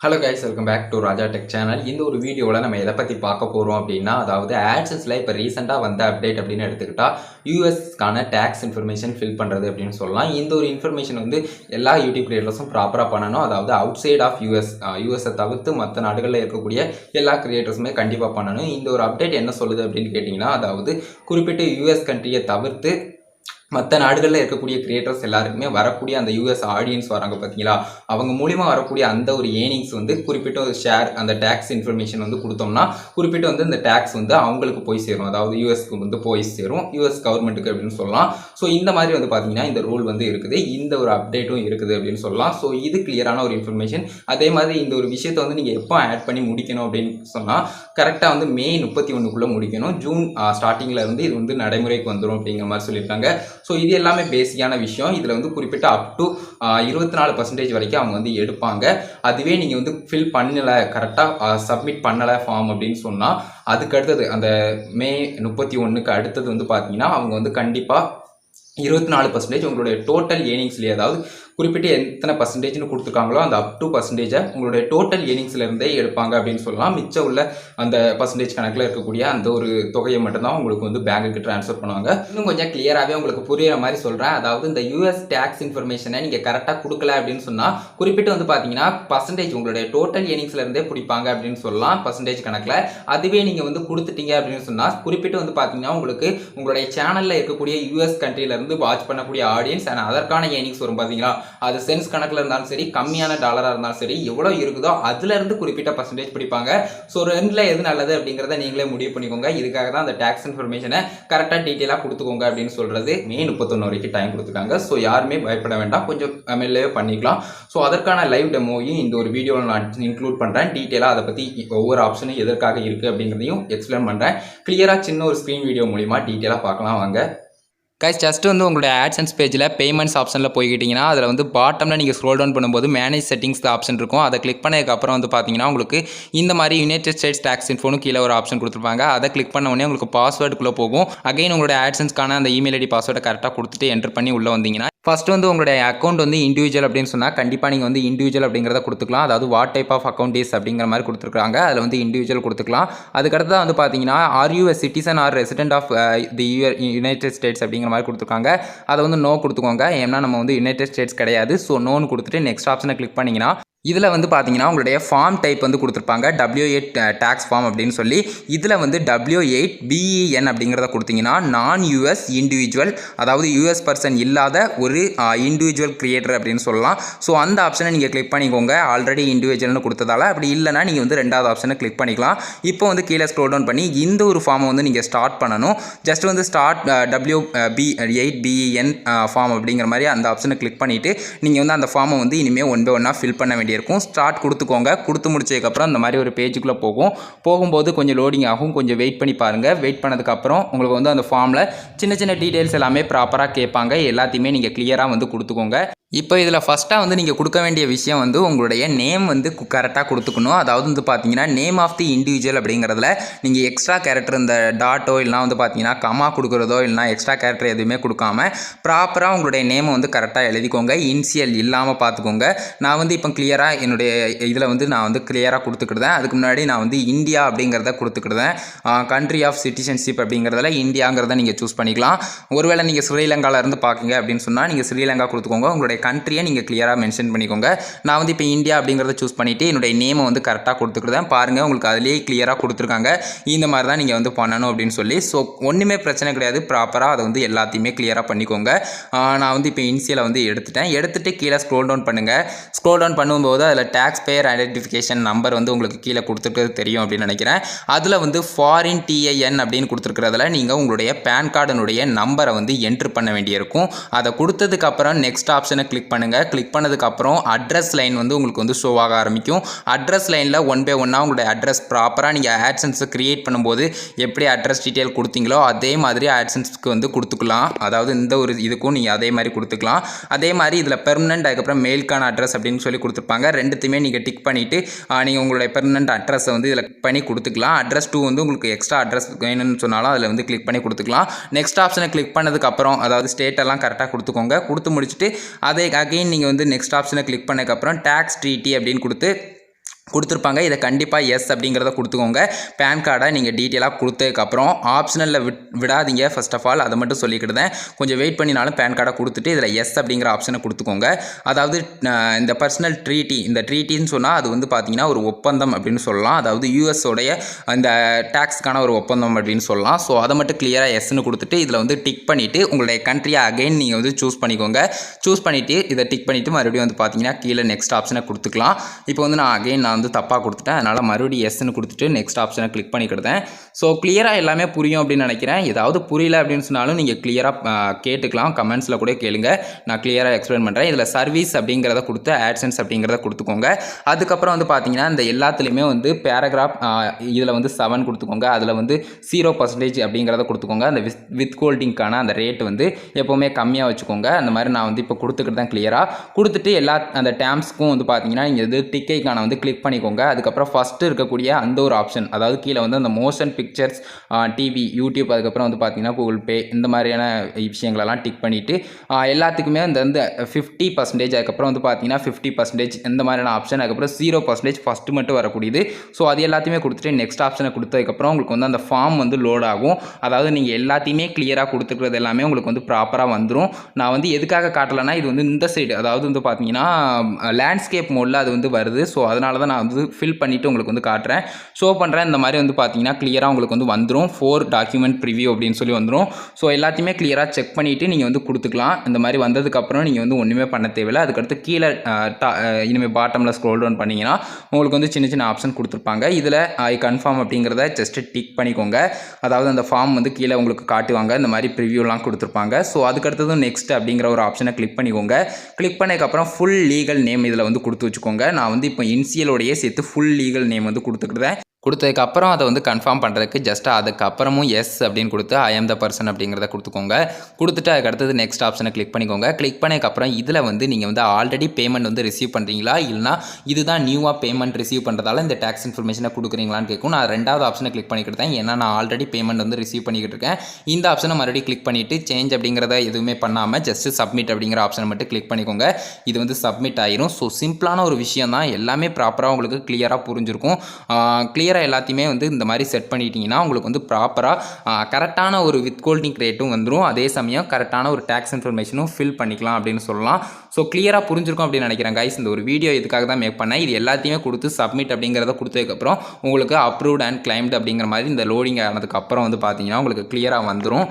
Hello guys, welcome back to Raja Tech Channel. இந்த ஒரு வீடியோவில் நம்ம எதை பற்றி பார்க்க போகிறோம் அப்படின்னா, அதாவது AdSenseல இப்போ ரீசெண்டாக வந்த அப்டேட் அப்படின்னு எடுத்துக்கிட்டா யூஎஸ்க்கான டேக்ஸ் இன்ஃபர்மேஷன் ஃபில் பண்ணுறது அப்படின்னு சொல்லலாம். இந்த ஒரு இன்ஃபர்மேஷன் வந்து எல்லா யூடியூப் கிரியேட்டர்ஸும் ப்ராப்பராக பண்ணணும். அதாவது அவுட் சைட் ஆஃப் யூஎஸை தவிர்த்து மற்ற நாடுகளில் இருக்கக்கூடிய எல்லா கிரியேட்டர்ஸுமே கண்டிப்பாக பண்ணணும். இந்த ஒரு அப்டேட் என்ன சொல்லுது அப்படின்னு கேட்டிங்கன்னா, அதாவது குறிப்பிட்ட யூஎஸ் கண்ட்ரியை தவிர்த்து மற்ற நாடுகளில் இருக்கக்கூடிய கிரியேட்டர்ஸ் எல்லாருக்குமே வரக்கூடிய அந்த யூஎஸ் ஆடியன்ஸ் வராங்க பார்த்தீங்களா, அவங்க மூலிமா வரக்கூடிய அந்த ஒரு ஏர்னிங்ஸ் வந்து குறிப்பிட்ட ஒரு ஷேர் அந்த டேக்ஸ் இன்ஃபர்மேஷன் வந்து கொடுத்தோம்னா குறிப்பிட்டு வந்து இந்த டேக்ஸ் வந்து அவங்களுக்கு போய் சேரும். அதாவது யூஎஸ்க்கு வந்து போய் சேரும், யூஎஸ் கவர்மெண்ட்டுக்கு அப்படின்னு சொல்லலாம். ஸோ இந்த மாதிரி வந்து பார்த்தீங்கன்னா இந்த ரூல் வந்து இருக்குது, இந்த ஒரு அப்டேட்டும் இருக்குது அப்படின்னு சொல்லலாம். ஸோ இது கிளியரான ஒரு இன்ஃபர்மேஷன். அதே மாதிரி இந்த ஒரு விஷயத்தை வந்து நீங்கள் எப்போ ஆட் பண்ணி முடிக்கணும் அப்படின்னு சொன்னால் கரெக்டாக வந்து மே 31க்குள்ளே முடிக்கணும். ஜூன் ஸ்டார்டிங்கில் இருந்து இது வந்து நடைமுறைக்கு வந்துடும் அப்படிங்கிற மாதிரி சொல்லியிருக்காங்க. ஸோ இது எல்லாமே பேசிக்கான விஷயம். இதில் வந்து குறிப்பிட்ட அப் டு 24% வரைக்கும் அவங்க வந்து எடுப்பாங்க. அதுவே நீங்கள் வந்து ஃபில் பண்ணலை, கரெக்டாக சப்மிட் பண்ணலை ஃபார்ம் அப்படின்னு சொன்னால் அதுக்கு அடுத்தது அந்த மே 31க்கு அடுத்தது வந்து பார்த்தீங்கன்னா அவங்க வந்து கண்டிப்பாக 24% உங்களுடைய டோட்டல் ஏர்னிங்ஸ்லேயே, அதாவது குறிப்பிட்ட எத்தனை பர்சன்டேஜ்னு கொடுத்துருக்காங்களோ அந்த அப் டு பர்சன்டேஜை உங்களுடைய டோட்டல் ஏர்னிங்ஸ்லேருந்தே எடுப்பாங்க அப்படின்னு சொல்லலாம். மிச்சம் உள்ள அந்த பர்சன்டேஜ் கணக்கில் இருக்கக்கூடிய அந்த ஒரு தொகையை மட்டும்தான் உங்களுக்கு வந்து பேங்குக்கு ட்ரான்ஸ்ஃபர் பண்ணுவாங்க. இன்னும் கொஞ்சம் கிளியராகவே உங்களுக்கு புரியுற மாதிரி சொல்கிறேன். அதாவது இந்த யூஎஸ் டேக்ஸ் இன்ஃபர்மேஷனை நீங்கள் கரெக்டாக கொடுக்கல அப்படின்னு சொன்னால் குறிப்பிட்டு வந்து பார்த்தீங்கன்னா பர்சன்டேஜ் உங்களுடைய டோட்டல் ஏர்னிங்ஸ்லேருந்தே பிடிப்பாங்க அப்படின்னு சொல்லலாம் பர்சன்டேஜ் கணக்கில். அதுவே நீங்கள் வந்து கொடுத்துட்டீங்க அப்படின்னு சொன்னால் குறிப்பிட்டு வந்து பார்த்தீங்கன்னா உங்களுக்கு உங்களுடைய சேனலில் இருக்கக்கூடிய யூஎஸ் கண்ட்ரியிலேருந்து வாட்ச் பண்ணக்கூடிய ஆடியன்ஸ் அண்ட் அதற்கான ஏர்னிங்ஸ் வரும் பார்த்தீங்களா, அது சென்ஸ் கணக்கில் இருந்தாலும் சரி, கம்மியான டாலராக இருந்தாலும் சரி, எவ்வளோ இருக்குதோ அதுலேருந்து குறிப்பிட்ட பர்சன்டேஜ் பிடிப்பாங்க. ஸோ ரெண்டில் எது நல்லது அப்படிங்கிறத நீங்களே முடிவு பண்ணிக்கோங்க. இதுக்காக தான் அந்த டேக்ஸ் இன்ஃபர்மேஷனை கரெக்டாக டீட்டெயிலாக கொடுத்துக்கோங்க அப்படின்னு சொல்கிறது. மே 31 வரைக்கும் டைம் கொடுத்துருக்காங்க. ஸோ யாருமே பயப்பட வேண்டாம், கொஞ்சம் மெல்லவே பண்ணிக்கலாம். ஸோ அதற்கான லைவ் டெமோவையும் இந்த ஒரு வீடியோவில் நான் இன்க்ளூட் பண்ணுறேன். டீட்டெயிலாக அதை பற்றி ஒவ்வொரு ஆப்ஷனும் எதற்காக இருக்குது அப்படிங்கிறதையும் எக்ஸ்பிளைன் பண்ணுறேன். கிளியராக சின்ன ஒரு ஸ்க்ரீன் வீடியோ மூலிமா டீட்டெயிலாக பார்க்கலாம் வாங்க. கைஸ், ஜஸ்ட் வந்து உங்களுடைய AdSense பேஜில் பேமெண்ட்ஸ் ஆப்ஷனில் போய்கிட்டிங்கன்னா அதில் வந்து பாட்டமில் நீங்கள் ஸ்க்ரோல் டவுன் பண்ணும்போது மேனேஜ் செட்டிங்ஸ் ஆப்ஷன் இருக்கும். அதை கிளிக் பண்ணதுக்கப்புறம் வந்து பார்த்தீங்கன்னா உங்களுக்கு இந்த மாதிரி யுனைடெட் ஸ்டேட்ஸ் டேக்ஸ் இன்ஃபோனும் கீழே ஒரு ஆப்ஷன் கொடுத்துருப்பாங்க. அதை கிளிக் பண்ண உடனே உங்களுக்கு பாஸ்வேர்டுக்குள்ளே போகும். அகைன் உங்களுடைய AdSenseக்கான அந்த இமெயில் ஐடி பாஸ்வேர்டை கரெக்டாக கொடுத்துட்டு என்டர் பண்ணி உள்ளே வந்தீங்கன்னா ஃபஸ்ட்டு வந்து உங்களுடைய அக்கௌண்ட் வந்து இண்டிவிஜுவல் அப்படின்னு சொன்னால் கண்டிப்பாக நீங்கள் வந்து இண்டிவிஜுவல் அப்படிங்கிறத கொடுத்துக்கலாம். அதாவது what type of account is அப்படிங்கிற மாதிரி கொடுத்துருக்காங்க. அதில் வந்து இண்டிவிஜுவல் கொடுத்துக்கலாம். அதுக்கடுத்து வந்து பார்த்தீங்கன்னா are you citizen or resident of the United States அப்படிங்கிற மாதிரி கொடுத்துருக்காங்க. அதை வந்து நோ கொடுத்துக்கோங்க. ஏன்னா நம்ம வந்து யுனைடெட் ஸ்டேட்ஸ் கிடையாது. ஸோ நோன்னு கொடுத்துட்டு நெக்ஸ்ட் ஆப்ஷனை கிளிக் பண்ணிங்கன்னா இதில் வந்து பார்த்தீங்கன்னா உங்களுடைய ஃபார்ம் டைப் வந்து கொடுத்துருப்பாங்க, W8 டேக்ஸ் ஃபார்ம் அப்படின்னு சொல்லி. இதில் வந்து W8 BEN அப்படிங்கிறத கொடுத்தீங்கன்னா நான் யூஎஸ் இண்டிவிஜுவல், அதாவது யூஎஸ் பர்சன் இல்லாத ஒரு இண்டிவிஜுவல் கிரியேட்டர் அப்படின்னு சொல்லலாம். ஸோ அந்த ஆப்ஷனை நீங்கள் கிளிக் பண்ணிக்கோங்க. ஆல்ரெடி இண்டிவிஜுவல்னு கொடுத்ததால. அப்படி இல்லைனா நீங்கள் வந்து ரெண்டாவது ஆப்ஷனை கிளிக் பண்ணிக்கலாம். இப்போ வந்து கீழே ஸ்க்ரோல் டவுன் பண்ணி இந்த ஒரு ஃபார்மை வந்து நீங்கள் ஸ்டார்ட் பண்ணணும். ஜஸ்ட் வந்து ஸ்டார்ட் W8 BEN ஃபார்ம் அப்படிங்கிற மாதிரி அந்த ஆப்ஷனை கிளிக் பண்ணிவிட்டு நீங்கள் வந்து அந்த ஃபார்மை வந்து இனிமேல் ஒன் பை ஒன்னாக ஃபில் பண்ண வேண்டிய இருக்கும். ஸ்டார்ட் கொடுத்துக்கோங்க. கொடுத்து முடிச்சதுக்கப்புறம் இந்த மாதிரி ஒரு பேஜுக்குள்ளே போகும்போது கொஞ்சம் லோடிங் ஆகும். கொஞ்சம் வெயிட் பண்ணி பாருங்கள். வெயிட் பண்ணதுக்கப்புறம் உங்களுக்கு வந்து அந்த ஃபார்மில் சின்ன சின்ன டீட்டெயில்ஸ் எல்லாமே ப்ராப்பராக கேட்பாங்க. எல்லாத்தையுமே நீங்கள் கிளியராக வந்து கொடுத்துக்கோங்க. இப்போ இதில் ஃபஸ்ட்டாக வந்து நீங்கள் கொடுக்க வேண்டிய விஷயம் வந்து உங்களுடைய நேம் வந்து கரெக்டாக கொடுத்துக்கணும். அதாவது வந்து பார்த்தீங்கன்னா நேம் ஆஃப் தி இண்டிவிஜுவல் அப்படிங்கிறதுல நீங்கள் எக்ஸ்ட்ரா கேரக்டர் இந்த டாட்டோ இல்லைனா வந்து பார்த்தீங்கன்னா கமா கொடுக்குறதோ இல்லைனா எக்ஸ்ட்ரா கேரக்டர் எதுவுமே கொடுக்காம ப்ராப்பராக உங்களுடைய நேமை வந்து கரெக்டாக எழுதிக்கோங்க. இனிஷியல் இல்லாமல் பார்த்துக்கோங்க. நான் வந்து இப்போ கிளியராக என்னுடைய இதில் வந்து நான் வந்து கிளியராக கொடுத்துக்கிட்டேன். அதுக்கு முன்னாடி நான் வந்து இந்தியா அப்படிங்கிறத கொடுத்துக்கிட்டேன். கண்ட்ரி ஆஃப் சிட்டிசன்ஷிப் அப்படிங்கிறதுல இந்தியாங்கிறத நீங்கள் சூஸ் பண்ணிக்கலாம். ஒருவேளை நீங்கள் ஸ்ரீலங்காவிலேருந்து பார்க்குங்க அப்படின்னு சொன்னால் நீங்கள் ஸ்ரீலங்கா கொடுத்துக்கோங்க. உங்களுடைய கண்ட்ரியை நீங்கள் கிளியராக மென்ஷன் பண்ணிக்கோங்க. நான் வந்து இப்போ இந்தியா அப்படிங்கிறத சூஸ் பண்ணிவிட்டு என்னுடைய நேமை வந்து கரெக்டாக கொடுத்துக்கிட்டேன். பாருங்கள், உங்களுக்கு அதிலேயே கிளியராக கொடுத்துருக்காங்க. இந்த மாதிரி தான் நீங்கள் வந்து பண்ணணும் அப்படின்னு சொல்லி. ஸோ ஒன்றுமே பிரச்சனை கிடையாது. ப்ராப்பராக அதை வந்து எல்லாத்தையுமே கிளியராக பண்ணிக்கோங்க. நான் வந்து இப்போ இனிஷியலை வந்து எடுத்துகிட்டு கீழே ஸ்க்ரோல் டவுன் பண்ணுங்கள். ஸ்க்ரோல் டவுன் பண்ணும்போது அதில் டேக்ஸ் பேயர் ஐடென்டிஃபிகேஷன் நம்பர் வந்து உங்களுக்கு கீழே கொடுத்துருக்கிறது தெரியும் அப்படின்னு நினைக்கிறேன். அதில் வந்து ஃபாரின் TIN அப்படின்னு கொடுத்துருக்கிறதுல நீங்கள் உங்களுடைய பேன் கார்டனுடைய நம்பரை வந்து என்ட்ரு பண்ண வேண்டியிருக்கும். அதை கொடுத்ததுக்கப்புறம் நெக்ஸ்ட் ஆப்ஷனை கிளிக் பண்ணுங்கள். கிளிக் பண்ணதுக்கப்புறம் அட்ரஸ் லைன் வந்து உங்களுக்கு வந்து ஷோ ஆக ஆரம்பிக்கும். அட்ரஸ் லைனில் ஒன் பை ஒன்னாக உங்களுடைய அட்ரஸ் ப்ராப்பராக நீங்கள் AdSense கிரியேட் பண்ணும்போது எப்படி அட்ரஸ் டீட்டெயில் கொடுத்தீங்களோ அதே மாதிரி AdSenseக்கு வந்து கொடுத்துக்கலாம். அதாவது இந்த ஒரு இதுக்கும் நீங்கள் அதே மாதிரி கொடுத்துக்கலாம். அதே மாதிரி இதில் பெர்மனன்ட் அதுக்கப்புறம் மெயிலுக்கான அட்ரஸ் அப்படின்னு சொல்லி கொடுத்துருப்பாங்க. ரெண்டுத்தையுமே நீங்கள் டிக் பண்ணிவிட்டு நீங்கள் உங்களுடைய பெர்மனன்ட் அட்ரஸை வந்து இதில் பண்ணி கொடுத்துக்கலாம். அட்ரஸ் 2 வந்து உங்களுக்கு எக்ஸ்ட்ரா அட்ரஸ் வேணும்னு சொன்னாலும் அதில் வந்து கிளிக் பண்ணி கொடுத்துக்கலாம். நெக்ஸ்ட் ஆப்ஷனை கிளிக் பண்ணதுக்கப்புறம் அதாவது ஸ்டேட்டெல்லாம் கரெக்டாக கொடுத்துக்கோங்க. கொடுத்து முடிச்சுட்டு அதை அகைன் நீங்கள் வந்து நெக்ஸ்ட் ஆப்ஷனை கிளிக் பண்ணதுக்கப்புறம் டேக்ஸ் ட்ரீட்டி அப்படின்னு கொடுத்து கொடுத்துருப்பாங்க. இதை கண்டிப்பாக எஸ் அப்படிங்கிறத கொடுத்துக்கோங்க. பேன் கார்டை நீங்கள் டீட்டெயிலாக கொடுத்ததுக்கப்புறம் ஆப்ஷனலில் விடாதீங்க. ஃபர்ஸ்ட் ஆஃப் ஆல் அதை மட்டும் சொல்லிக்கிட்டேன். கொஞ்சம் வெயிட் பண்ணினாலும் பேன் கார்டை கொடுத்துட்டு இதில் எஸ் அப்படிங்கிற ஆப்ஷனை கொடுத்துக்கோங்க. அதாவது இந்த பர்சனல் ட்ரீட்டி, இந்த ட்ரீட்டின்னு சொன்னால் அது வந்து பார்த்தீங்கன்னா ஒரு ஒப்பந்தம் அப்படின்னு சொல்லலாம். அதாவது யூஎஸோடைய இந்த டேக்ஸ்க்கான ஒரு ஒப்பந்தம் அப்படின்னு சொல்லலாம். ஸோ அதை மட்டும் கிளியராக எஸ்ன்னு கொடுத்துட்டு இதில் வந்து டிக் பண்ணிவிட்டு உங்களுடைய கண்ட்ரியை அகைன் நீங்கள் வந்து சூஸ் பண்ணிக்கோங்க. சூஸ் பண்ணிவிட்டு இதை டிக் பண்ணிவிட்டு மறுபடியும் வந்து பார்த்தீங்கன்னா கீழே நெக்ஸ்ட் ஆப்ஷனை கொடுத்துக்கலாம். இப்போ வந்து நான் வந்து தப்பாக கொடுத்துட்டேன். அதனால் மறுபடியும் எஸ்ன்னு கொடுத்துட்டு நெக்ஸ்ட் ஆப்ஷனை கிளிக் பண்ணிக்கிட்டேன். ஸோ கிளியராக எல்லாமே புரியும் அப்படின்னு நினைக்கிறேன். ஏதாவது புரியல அப்படின்னு சொன்னாலும் நீங்கள் கிளியராக கேட்டுக்கலாம். கமெண்ட்ஸில் கூட கேளுங்க, நான் கிளியராக எக்ஸ்பிளைன் பண்ணுறேன். இதில் சர்வீஸ் அப்படிங்கிறத கொடுத்து ஆட்சன்ஸ் அப்படிங்கிறத கொடுத்துக்கோங்க. அதுக்கப்புறம் வந்து பார்த்தீங்கன்னா இந்த எல்லாத்துலேயுமே வந்து பேராகிராஃப் இதில் வந்து 7 கொடுத்துக்கோங்க. அதில் வந்து 0% அப்படிங்கிறத கொடுத்துக்கோங்க. அந்த வித் ஹோல்டிங்கான அந்த ரேட் வந்து எப்போவுமே கம்மியாக வச்சுக்கோங்க. அந்த மாதிரி நான் வந்து இப்போ கொடுத்துக்கிட்டு தான் கிளியராக கொடுத்துட்டு எல்லா அந்த டேம்ஸ்க்கும் வந்து பார்த்தீங்கன்னா நீங்கள் இது டிக்கைக்கான வந்து கிளிக் பண்ணிக்கோங்க. அதுக்கப்புறம் ஃபஸ்ட்டு இருக்கக்கூடிய அந்த ஒரு ஆப்ஷன், அதாவது கீழே வந்து அந்த மோஷன் பிக்சர்ஸ், டிவி, யூடியூப், அதுக்கப்புறம் வந்து பார்த்தீங்கன்னா கூகுள் பே, இந்த மாதிரியான விஷயங்களெல்லாம் டிக் பண்ணிவிட்டு எல்லாத்துக்குமே இந்த வந்து 50%, அதுக்கப்புறம் வந்து பார்த்தீங்கன்னா 50% இந்த மாதிரியான ஆப்ஷன், அதுக்கப்புறம் 0% ஃபஸ்ட்டு மட்டும் வரக்கூடியது. ஸோ அது எல்லாத்தையுமே கொடுத்துட்டு நெக்ஸ்ட் ஆப்ஷனை கொடுத்ததுக்கப்புறம் உங்களுக்கு வந்து அந்த ஃபார்ம் வந்து லோட் ஆகும். அதாவது நீங்கள் எல்லாத்தையுமே கிளியராக கொடுத்துக்கிறது எல்லாமே உங்களுக்கு வந்து ப்ராப்பராக வந்துடும். நான் வந்து எதுக்காக காட்டலைன்னா இது வந்து இந்த சைடு, அதாவது வந்து பார்த்தீங்கன்னா லேண்ட்ஸ்கேப் மோடில் அது வந்து வருது. ஸோ அதனால தான் நான் வந்து ஃபில் பண்ணிவிட்டு உங்களுக்கு வந்து காட்டுறேன், ஷோ பண்ணுறேன். இந்த மாதிரி வந்து பார்த்தீங்கன்னா கிளியராக உங்களுக்கு வந்து வந்துடும். 4 டாக்குமெண்ட் ப்ரிவியூ அப்படின்னு சொல்லி வந்துடும். ஸோ எல்லாத்தையுமே கிளியராக செக் பண்ணிவிட்டு நீங்கள் வந்து கொடுத்துக்கலாம். இந்த மாதிரி வந்ததுக்கப்புறம் நீங்கள் வந்து ஒன்றுமே பண்ண தேவையில்லை. அதுக்கடுத்து கீழே இனிமேல் பாட்டமில் ஸ்க்ரோல் டவுன் பண்ணிங்கன்னா உங்களுக்கு வந்து சின்ன சின்ன ஆப்ஷன் கொடுத்துருப்பாங்க. இதில் ஐ கன்ஃபார்ம் அப்படிங்கிறத ஜஸ்ட்டு டிக் பண்ணிக்கோங்க. அதாவது அந்த ஃபார்ம் வந்து கீழே உங்களுக்கு காட்டுவாங்க, இந்த மாதிரி ப்ரிவியூலாம் கொடுத்துருப்பாங்க. ஸோ அதுக்கடுத்தது நெக்ஸ்ட் அப்படிங்கிற ஒரு ஆப்ஷனை கிளிக் பண்ணிக்கோங்க. கிளிக் பண்ணதுக்கப்புறம் ஃபுல் லீகல் நேம் இதில் வந்து கொடுத்து வச்சுக்கோங்க. நான் வந்து இப்போ இனிஷியலோடையே சேர்த்து ஃபுல் லீகல் நேம் வந்து கொடுத்துக்கிட்டேன். கொடுத்ததுக்கப்புறம் அதை வந்து கன்ஃபார்ம் பண்ணுறதுக்கு ஜஸ்ட் அதுக்கப்புறமும் எஸ் அப்படின்னு கொடுத்து ஐ ஆம் த பர்சன் அப்படிங்கிறத கொடுத்துக்கோங்க. கொடுத்துட்டு அதுக்கு அடுத்தது நெக்ஸ்ட் ஆப்ஷனை கிளிக் பண்ணிக்கோங்க. கிளிக் பண்ணதுக்கப்புறம் இதில் வந்து நீங்கள் வந்து ஆல்ரெடி பேமெண்ட் வந்து ரிசீவ் பண்ணுறீங்களா, இல்லைனா இதுதான் நியூவாக பேமெண்ட் ரிசீவ் பண்ணுறதால இந்த டேக்ஸ் இன்ஃபர்மேஷனை கொடுக்குறீங்களான்னு கேட்கும். நான் ரெண்டாவது ஆப்ஷனை கிளிக் பண்ணிக்கிட்டேன், ஏன்னா நான் ஆல்ரெடி பேமெண்ட் வந்து ரிசீவ் பண்ணிக்கிட்டு இருக்கேன். இந்த ஆப்ஷனை மறுபடியும் கிளிக் பண்ணிவிட்டு சேஞ்ச் அப்படிங்கிறத எதுவுமே பண்ணாமல் ஜஸ்ட் சப்மிட் அப்படிங்கிற ஆப்ஷனை மட்டும் கிளிக் பண்ணிக்கோங்க. இது வந்து சப்மிட் ஆயிரும். ஸோ சிம்பிளான ஒரு விஷயம் தான், எல்லாமே ப்ராப்பராக உங்களுக்கு கிளியராக புரிஞ்சிருக்கும். கிளியராக எல்லாத்தையுமே வந்து இந்த மாதிரி செட் பண்ணிட்டீங்கன்னா உங்களுக்கு வந்து ப்ராப்பராக கரெக்டான ஒரு வித் ஹோல்டிங் ரேட்டும் வந்துடும். அதே சமயம் கரெக்டான ஒரு டேக்ஸ் இன்ஃபர்மேஷனும் ஃபில் பண்ணிக்கலாம் அப்படின்னு சொல்லலாம். ஸோ கிளியராக புரிஞ்சிருக்கும் அப்படின்னு நினைக்கிறேன் கைஸ். இந்த ஒரு வீடியோ இதுக்காக தான் மேக் பண்ணேன். இது எல்லாத்தையுமே கொடுத்து சப்மிட் அப்படிங்கிறத கொடுத்ததுக்கப்புறம் உங்களுக்கு அப்ரூவ்ட் அண்ட் கிளைம்டு அப்படிங்கிற மாதிரி இந்த லோடிங் ஆனதுக்கப்புறம் வந்து பார்த்தீங்கன்னா உங்களுக்கு கிளியராக வந்துடும்.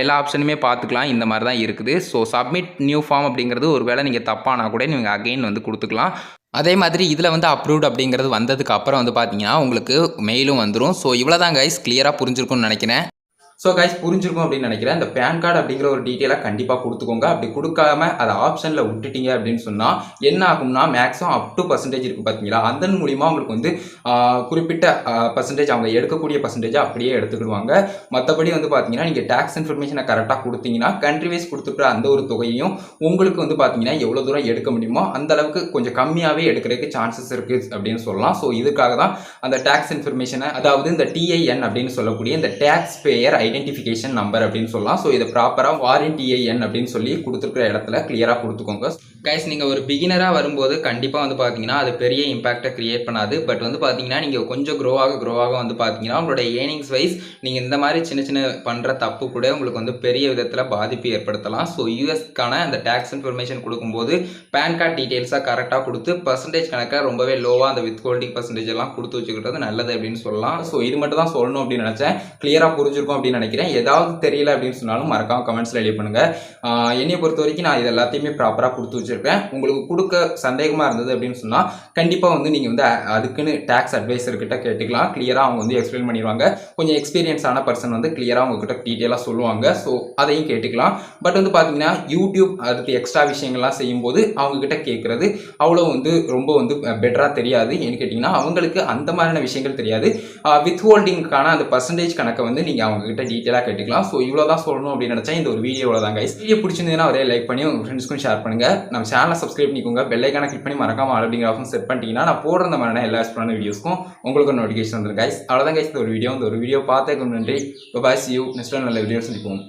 எல்லா ஆப்ஷனுமே பார்த்துக்கலாம். இந்த மாதிரி தான் இருக்குது. ஸோ சப்மிட் நியூ ஃபார்ம் அப்படிங்கிறது ஒரு வேளை நீங்கள் தப்பானா கூட நீங்கள் அகைன் வந்து கொடுத்துக்கலாம். அதே மாதிரி இதில் வந்து அப்ரூவ்ட் அப்படிங்கிறது வந்ததுக்கு அப்புறம் வந்து பார்த்தீங்கன்னா உங்களுக்கு மெயிலும் வந்துடும். ஸோ இவ்வளோ தான் கைஸ், கிளியராக புரிஞ்சிருக்கும்னு நினைக்கிறேன். ஸோ கைஸ் புரிஞ்சிருக்கும் அப்படின்னு நினைக்கிறேன். இந்த பேன் கார்டு அப்படிங்கிற ஒரு டீட்டெயிலாக கண்டிப்பாக கொடுத்துக்கோங்க. அப்படி கொடுக்காம அதை ஆப்ஷனில் விட்டுட்டீங்க அப்படின்னு சொன்னால் என்ன ஆகும்னா மேக்ஸிமம் அப் டு பர்சன்டேஜ் இருக்குது பார்த்தீங்களா, அதன் மூலிமா உங்களுக்கு வந்து குறிப்பிட்ட பர்சன்டேஜ் அவங்க எடுக்கக்கூடிய பர்சன்டேஜை அப்படியே எடுத்துக்கிடுவாங்க. மற்றபடி வந்து பார்த்தீங்கன்னா நீங்கள் டேக்ஸ் இன்ஃபர்மேஷனை கரெக்டாக கொடுத்தீங்கன்னா கண்ட்ரி வைஸ் கொடுத்துட்டு அந்த ஒரு தொகையும் உங்களுக்கு வந்து பார்த்தீங்கன்னா எவ்வளோ தூரம் எடுக்க முடியுமோ அந்த அளவுக்கு கொஞ்சம் கம்மியாகவே எடுக்கிறதுக்கு சான்சஸ் இருக்குது அப்படின்னு சொல்லலாம். ஸோ இதுக்காக தான் அந்த டேக்ஸ் இன்ஃபர்மேஷனை, அதாவது இந்த டிஐஎன் அப்படின்னு சொல்லக்கூடிய இந்த டேக்ஸ் பேயர் ஐடென்டிஃபிகேஷன் நம்பர் அப்படின்னு சொல்லலாம். ஸோ இதை ப்ராப்பராக வாரண்டிஐஎன் அப்படின்னு சொல்லி கொடுத்துருக்கிற இடத்துல கிளியராக கொடுத்துக்கோங்க. கைஸ் நீங்கள் ஒரு பிகினராக வரும்போது கண்டிப்பாக வந்து பார்த்தீங்கன்னா அது பெரிய இம்பாக்டை கிரியேட் பண்ணாது. பட் வந்து பார்த்தீங்கன்னா நீங்கள் கொஞ்சம் க்ரோவாக வந்து பார்த்தீங்கன்னா உங்களோட ஏர்னிங்ஸ் வைஸ் நீங்கள் இந்த மாதிரி சின்ன சின்ன பண்ணுற தப்பு கூட உங்களுக்கு வந்து பெரிய விதத்தில் பாதிப்பு ஏற்படுத்தலாம். ஸோ யூஎஸ்க்கான அந்த டேக்ஸ் இன்ஃபர்மேஷன் கொடுக்கும்போது பேன் கார்டு டீட்டெயில்ஸாக கரெக்டாக கொடுத்து பர்சன்டேஜ் கணக்காக ரொம்பவே லோவாக அந்த வித் ஹோல்டிங் பர்சன்டேஜ் எல்லாம் கொடுத்து வச்சுக்கிட்டது நல்லது அப்படின்னு சொல்லலாம். ஸோ இது மட்டும் தான் சொல்லணும் அப்படின்னு நினச்சேன். கிளியராக புரிஞ்சிருக்கும் அப்படின்னு நினைக்கிறேன். ஏதாவது தெரியல அப்படின்னு சொன்னாலும் மறக்காம கமெண்ட்ஸ்ல எழுதி பண்ணுங்க. என்னைய பொறுத்த வரைக்கும் நான் இது எல்லாத்தையுமே ப்ராப்பராக கொடுத்து வச்சிருக்கேன். உங்களுக்கு கொடுக்க சந்தேகமா இருந்தது அப்படின்னு சொன்னா கண்டிப்பா வந்து நீங்க வந்து அதுக்குன்னு டாக்ஸ் அட்வைசர் கிட்ட கேட்டுக்கலாம். கிளியரா அவங்க வந்து எக்ஸ்பிளைன் பண்ணிடுவாங்க. கொஞ்சம் எக்ஸ்பீரியன்ஸ் ஆன பர்சன் வந்து கிளியரா உங்ககிட்ட டீட்டெயிலாக சொல்லுவாங்க. ஸோ அதையும் கேட்டுக்கலாம். பட் வந்து பார்த்தீங்கன்னா யூடியூப் அடுத்து எக்ஸ்ட்ரா விஷயங்கள்லாம் செய்யும்போது அவங்க கிட்ட கேட்கறது அவ்வளோ வந்து ரொம்ப வந்து பெட்டரா தெரியாது. ஏன்னு கேட்டிங்கன்னா அவங்களுக்கு அந்த மாதிரியான விஷயங்கள் தெரியாது. வித் ஹோல்டிங்கான அந்த பர்சன்டேஜ் கணக்கை வந்து நீங்கள் அவங்க கிட்ட டீட்டெயிலாக கேட்டுக்கலாம். ஸோ இவ்வளோ தான் சொல்லணும் அப்படின்னு நினச்சேன். இந்த ஒரு வீடியோவில் தான் கைஸ். வீடியோ பிடிச்சிருந்ததுன்னா ஒரே லைக் பண்ணி உங்கள் ஃப்ரெண்ட்ஸ்க்கும் ஷேர் பண்ணுங்க. நம்ம சேனலை சப்ஸ்கிரைப் பண்ணிக்கோங்க. பெல் ஐக்கான கிளிக் பண்ணி மறக்காம ஆல் அப்படிங்கிற ஆப்ஷன் செட் பண்ணிட்டீங்கன்னா நான் போடுற இந்த மாதிரியான எல்லா எக்ஸ்பிளான வீடியோஸ்க்கும் உங்களுக்கு நோட்டிஃபிகேஷன் வந்துடும் கைஸ். அவ்வளோதான் கைஸ் இந்த ஒரு வீடியோ. இந்த ஒரு வீடியோ பார்த்ததுக்கு நன்றி. பாய், see you. நெக்ஸ்ட் நல்ல வீடியோ சந்திப்போம்.